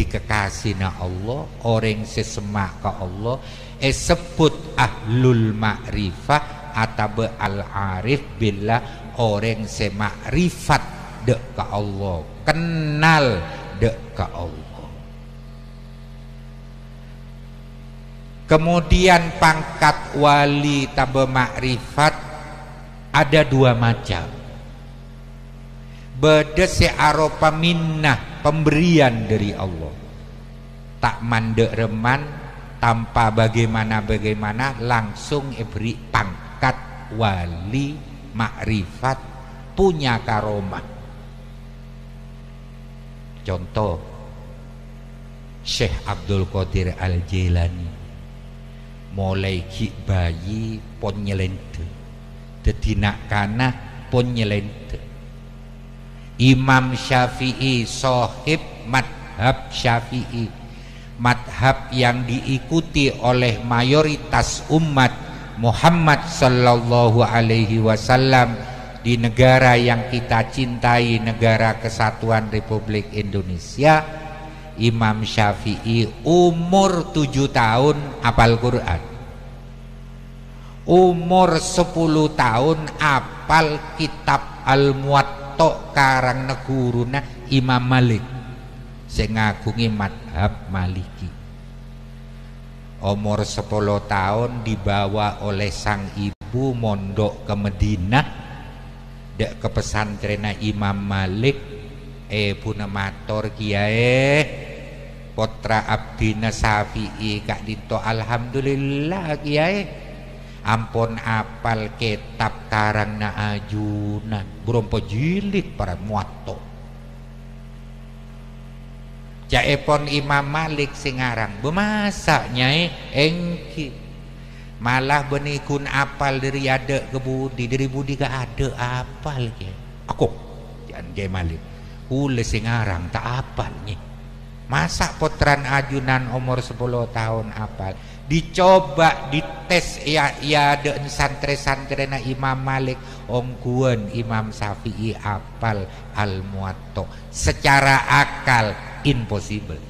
dikekasihna Allah, orang sesemak ke Allah, sebut ahlul ma'rifah atau al-arif billah, orang semakrifat dek ke Allah, kenal dek ke Allah. Kemudian pangkat wali tabe makrifat ada dua macam. Beda searopa minnah, pemberian dari Allah, tak mandek reman tanpa bagaimana langsung beri pangkat wali makrifat, punya karomah. Contoh Syekh Abdul Qadir Al-Jailani, mulai ki bayi pon nyelente, dadi nak kana pon nyelente. Imam Syafi'i sahib madhab Syafi'i, madhab yang diikuti oleh mayoritas umat Muhammad sallallahu alaihi wasallam di negara yang kita cintai, negara Kesatuan Republik Indonesia. Imam Syafi'i umur 7 tahun hafal Quran, umur 10 tahun hafal kitab Al-Muwatta karang neguruna Imam Malik sing ngagungi madhab Maliki. Umur 10 tahun dibawa oleh sang ibu mondok ke Madinah, dek ke pesantren Imam Malik. Puna matur kiai putra abdina Syafi'i kak dito, alhamdulillah kiai ampun apal kitab karang na ajunan berompo jilid para muato. Jaepon Imam Malik singarang bemasak nyai engki, malah benikun apal dari ada ke budi, dari budi gak ada apal ke aku jangan Kiai Malik ule singarang tak apal nih. Masa potran ajunan umur 10 tahun apal, dicoba dites ya ada santre-santre na Imam Malik ongkuan Imam Syafi'i apal Al-Muwatta, secara akal impossible.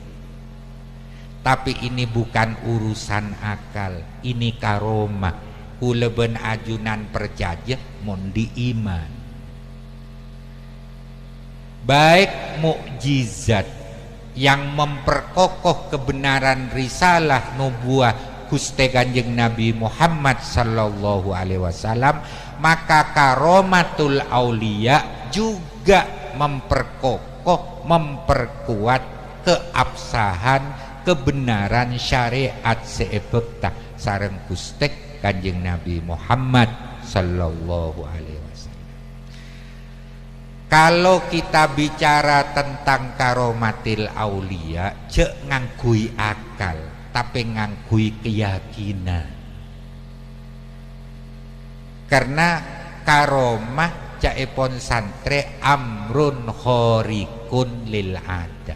Tapi ini bukan urusan akal, ini karomah. Kuleben ajunan perjajah mondi iman, baik mukjizat yang memperkokoh kebenaran risalah nubuah Gusti Kanjeng Nabi Muhammad sallallahu alaihi wasallam, maka karomatul aulia juga memperkokoh, memperkuat keabsahan kebenaran syariat seebekta sareng Gusti Kanjeng Nabi Muhammad sallallahu alaihi wasallam. Kalau kita bicara tentang karomatil aulia, cek ngangkui akal, tapi ngangkui keyakinan. Karena karomah caepon santre amrun khorikun lil ada,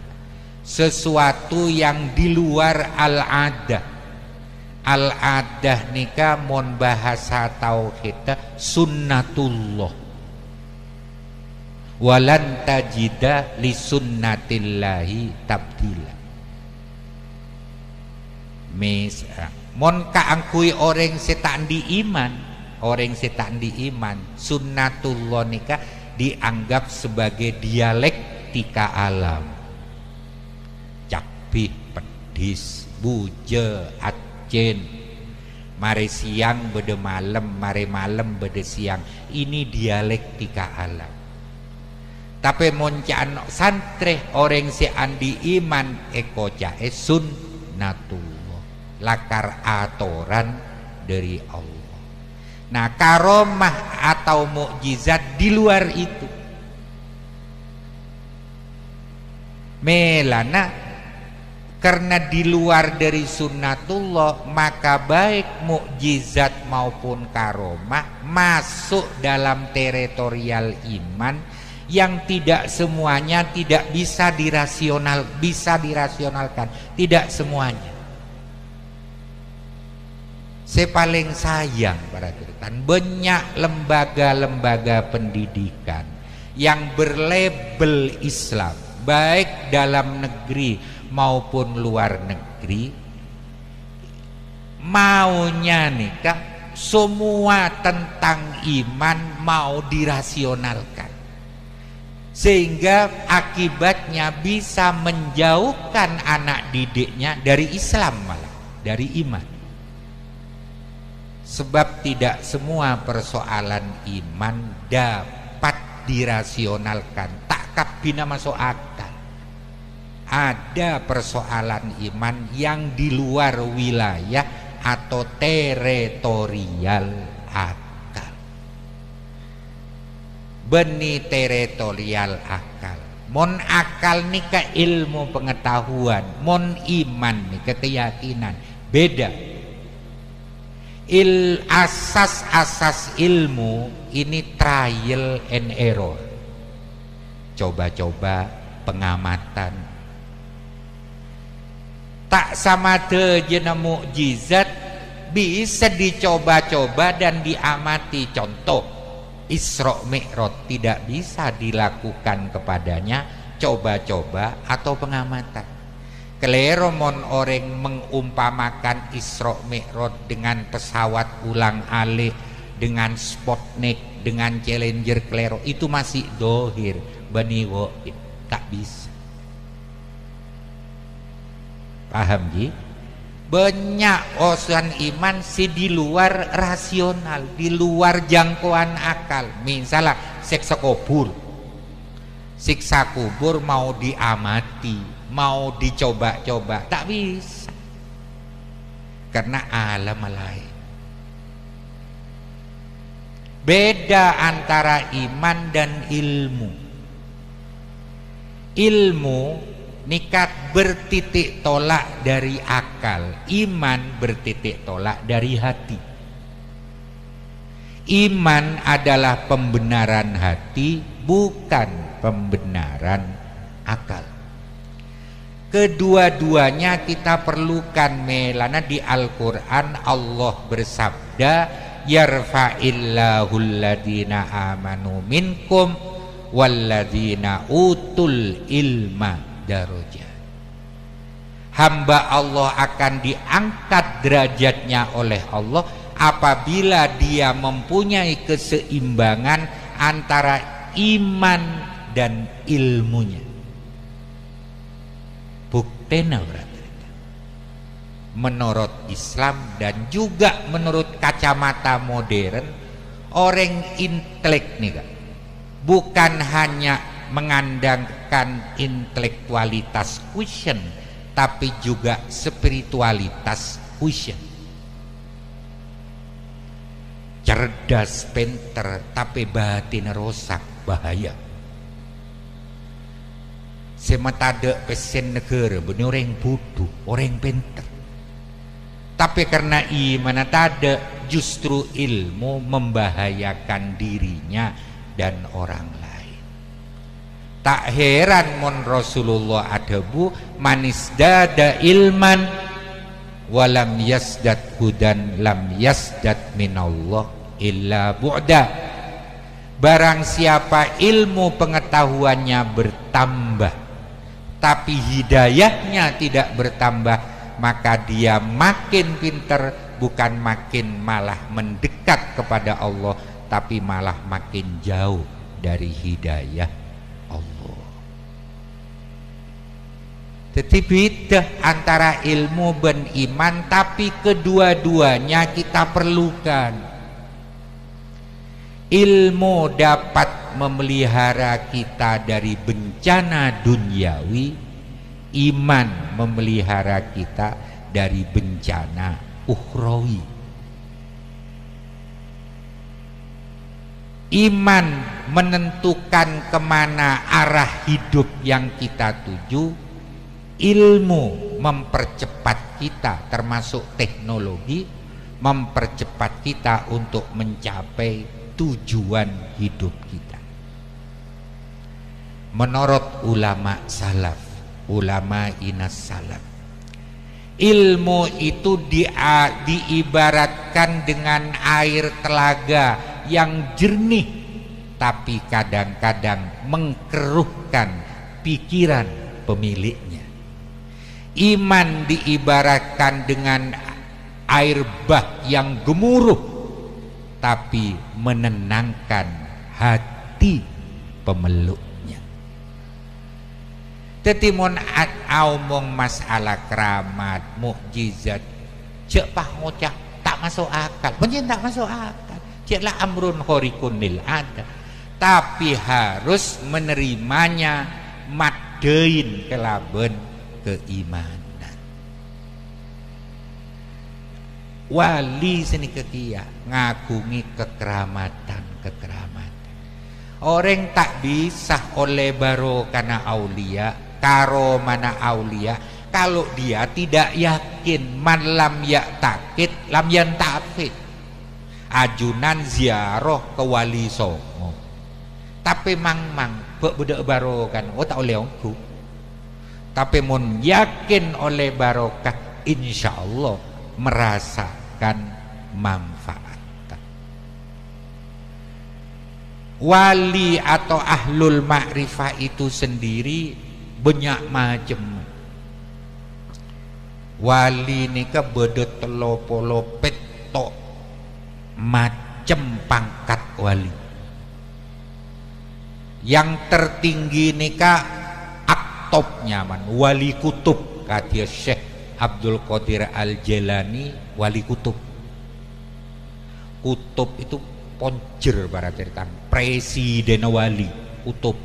sesuatu yang di luar al-adah. Al-adah nikah mon bahasa tauhid sunnatullah, walan tajida li sunnatillahi tabdila. Mon kaangkui orang setan di iman, orang setan di iman, sunnatullah nikah dianggap sebagai dialektika alam. Capih, pedis, buje, acen, mare siang bede malam, mare malam bede siang. Ini dialektika alam. Tapi moncaan santre orang si andi iman eko jae sunnatullah, lakar atoran dari Allah. Nah karomah atau mukjizat di luar itu melana, karena di luar dari sunnatullah, maka baik mukjizat maupun karomah masuk dalam teritorial iman yang tidak semuanya tidak bisa dirasionalkan, tidak semuanya. Saya paling sayang para rekan, banyak lembaga-lembaga pendidikan yang berlabel Islam, baik dalam negeri maupun luar negeri, maunya nikah semua tentang iman mau dirasionalkan, sehingga akibatnya bisa menjauhkan anak didiknya dari Islam, malah dari iman. Sebab tidak semua persoalan iman dapat dirasionalkan, tak kabina masuk akal. Ada persoalan iman yang di luar wilayah atau teritorial akal. Beni teritorial akal. Mon akal nih ke ilmu pengetahuan, mon iman nih ke keyakinan. Beda. Asas ilmu ini trial and error, coba-coba, pengamatan. Tak sama dejena mukjizat bisa dicoba-coba dan diamati. Contoh Isra Mi'raj tidak bisa dilakukan kepadanya coba-coba atau pengamatan. Keleromon orang mengumpamakan Isra Mi'raj dengan pesawat ulang-alik, dengan Sputnik, dengan Challenger kelero, itu masih dohir, bani goib, tak bisa. Paham ji? Banyak urusan iman sih di luar rasional, di luar jangkauan akal. Misalnya siksa kubur mau diamati, mau dicoba-coba, tak bisa, karena alam lain. Beda antara iman dan ilmu. Ilmu nikat bertitik tolak dari akal, iman bertitik tolak dari hati. Iman adalah pembenaran hati, bukan pembenaran akal. Kedua-duanya kita perlukan. Melana di Al-Quran Allah bersabda, yarfa'illahu alladhina amanu minkum walladhina utul ilma darajat. Hamba Allah akan diangkat derajatnya oleh Allah apabila dia mempunyai keseimbangan antara iman dan ilmunya. Buktena berarti menurut Islam dan juga menurut kacamata modern, orang intelek nih Kak, bukan hanya mengandalkan intelektualitas quotient, tapi juga spiritualitas quotient. Cerdas, pinter, tapi batin rusak, bahaya. Sematade pesen negara, bener orang bodoh, orang pinter. Tapi karena iman tade, justru ilmu membahayakan dirinya dan orang lain. Tak heran mon Rasulullah adabu manis dada ilman walam yasdad hudan lam yasdad minallah illa bu'da. Barang siapa ilmu pengetahuannya bertambah tapi hidayahnya tidak bertambah, maka dia makin pinter, bukan makin malah mendekat kepada Allah, tapi malah makin jauh dari hidayah Allah. Jadi beda antara ilmu dan iman, tapi kedua-duanya kita perlukan. Ilmu dapat memelihara kita dari bencana duniawi, iman memelihara kita dari bencana ukhrawi. Iman menentukan kemana arah hidup yang kita tuju, ilmu mempercepat kita, termasuk teknologi, mempercepat kita untuk mencapai tujuan hidup kita. Menurut ulama salaf, ulama inas salaf, ilmu itu diibaratkan dengan air telaga yang jernih, tapi kadang-kadang mengkeruhkan pikiran pemiliknya. Iman diibaratkan dengan air bah yang gemuruh tapi menenangkan hati pemeluknya. Tetimun omong masalah keramat, mukjizat, cek pah ngocak tak masuk akal. Bener tak masuk akal. Cek lah amrun khorikunil ada. Tapi harus menerimanya madein kelaben keimanan. Wali seni kekia ngagungi kekeramatan. Orang tak bisa oleh barokana aulia, karo mana aulia, kalau dia tidak yakin. Man lam ya takit lam yan tafid. Ajunan ziarah ke wali songo tapi mang bedek barokan tak oleh ongku. Tapi mun yakin oleh barokah, insya Allah merasakan manfaat. Wali atau ahlul ma'rifah itu sendiri banyak macam. Wali ni ke bedet telo-polo petok macam pangkat wali. Yang tertinggi ni ke aktopnya man wali kutub, kata Syekh Abdul Qadir Al-Jailani, wali kutub. Kutub itu ponjer para cerita presiden wali kutub.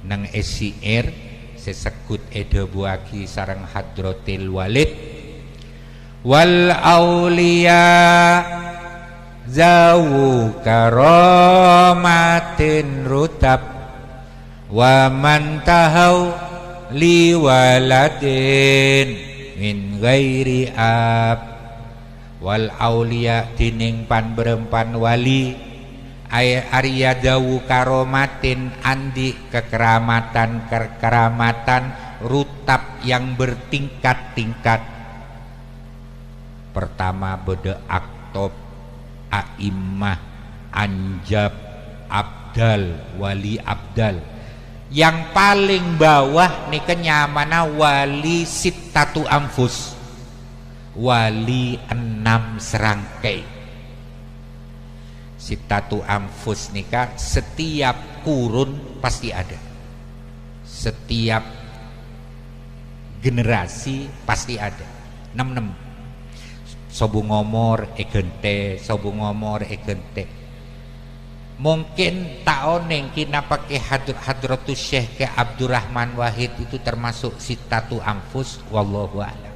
Nang SCR sesekut edebuaki sarang hadrotil walid wal aulia zawu karamatin rutab wa man tahau li waladin min ghairi ab. Wal aulia tining pan berempan wali Arya dawu karomatin andi kekeramatan rutab yang bertingkat-tingkat. Pertama bede aktob, a'immah, anjab, abdal, wali abdal. Yang paling bawah nih kenyamana wali sittatu anfus, wali 6 serangkai. Sittatu anfus nikah setiap kurun pasti ada, setiap generasi pasti ada. 6 sobu ngomor egente, sobu ngomor egente. Mungkin tak oneng kina pakai hadratus Syekh ke Abdurrahman Wahid itu termasuk sittatu anfus, wallahu a'lam.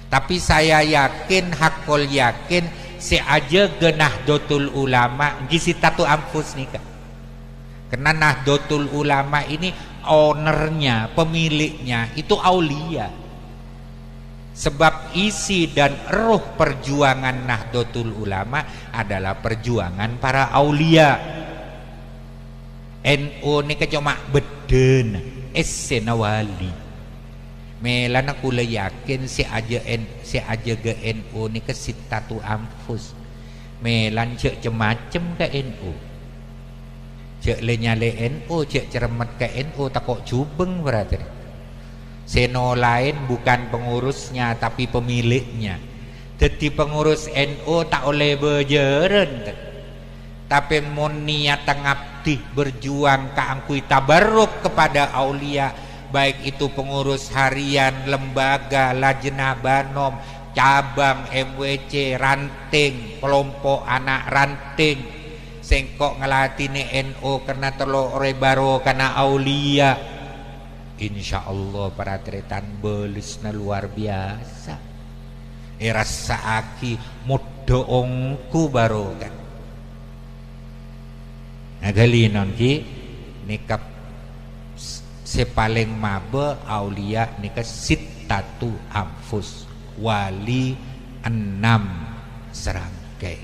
Tapi saya yakin, hakul yakin, si aja ke Nahdlatul Ulama gisitatu anfus nikah. Karena Nahdlatul Ulama ini ownernya, pemiliknya itu aulia. Sebab isi dan ruh perjuangan Nahdlatul Ulama adalah perjuangan para aulia. NU nikah cuma beden esena wali. Melan aku le yakin si aja ke NU ni ke sittatu anfus. Melan cek macem ke NU. Cek le nyale NU, cek cermat ke NU takok cubeng berarti. Seno lain bukan pengurusnya tapi pemiliknya. Jadi pengurus NU tak oleh berjeren. Tapi mun niat ngabdi berjuang kaangkui tabarruk kepada aulia, baik itu pengurus harian, lembaga, lajnah banom, cabang, MWC, ranting, kelompok anak ranting, sengkok ngelatini NU karena terlalu rebaro karena aulia, insya Allah para tretan belisna luar biasa. Rasa aki mudoongku baru kan. Nah galinon ki nikap sepaling mabe aulia nikah sittatu anfus, wali 6 serangkai.